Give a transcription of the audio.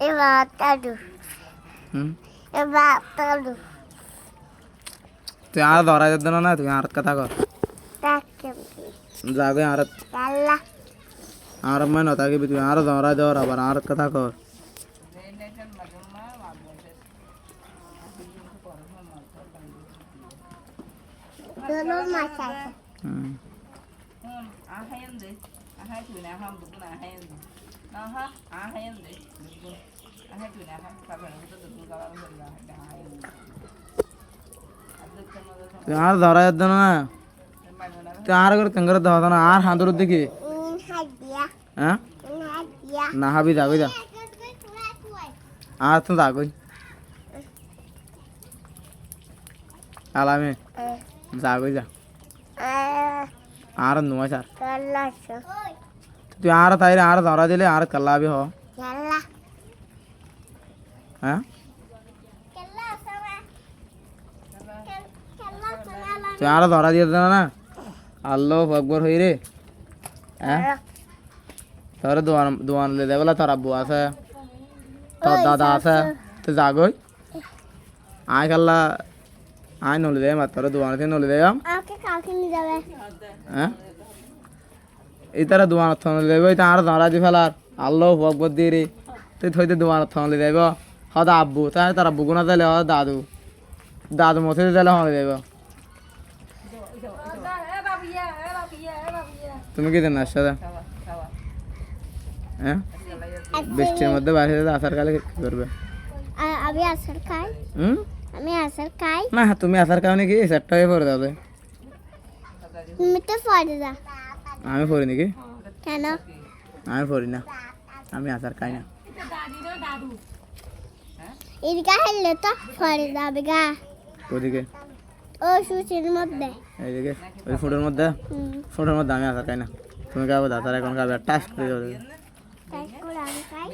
এবার তালু হুম এবার তালু তুই আর ধরা যেত না তুই আর কথা কর তাকে যাবে আর তাল্লা আর মানে না তাকে তুই আর ধরা দেওয়ার আবার আর কথা কর দোনো মাছ আছে হুম তুই আর ধরা যেত না তুই আর করে কেঙ্গরে ধরা না আর হাঁদুর দিকে হাদিয়া হ্যাঁ হাদিয়া না হাবি যাবি যা আর তো যাগই আলামে যাগই যা আর নয় স্যার তাল্লা তুই আর তাইরে আর ধরা দিলে আর কাল্লাবি হ তাল্লা হ্যাঁ কেল্লা সামা কেল্লা সামা তুই আর ধরা দিয়ে দিল না আল্লাহ আকবর হই রে হ্যাঁ তোর দোয়ান লে দেবলা তোর আব্বু আছে তোর দাদা আছে তুই যাগই আয় কাল্লা আয় নলে দে মাত্র দোয়ান থেকে নলে দে আমাকে কালকে নিয়ে যাবে হ্যাঁ এই তারা দোয়ান নলে দেব এটা আর ধরা দি ফেলার আল্লাহ আকবর দিয়ে রে তুই থইতে দোয়ান নলে দেব হদা আব্বু তাই তার আব্বু গুনা দিলে দাদু দাদু মতে দিলে হলে দেব তুমি কি দেন সাথে হ্যাঁ বৃষ্টির মধ্যে বাইরে আসার কালে কি করবে আমি আসার খাই হুম আমি আসার খাই না তুমি আসার কারণে কি সেটটা হয়ে পড়ে যাবে তুমি তো পড়ে যা আমি পড়ি নাকি কেন আমি পড়ি না আমি আসার খাই না এদিকে হেললে তো পড়ে যাবে গা ওদিকে ও সুচির মধ্যে এইদিকে ওই ফুটোর মধ্যে ফুটোর মধ্যে আমি আসার খাই না তুমি খাবো দাদার এখন খাবে টাচ করে যাবে তাই করে আমি খাই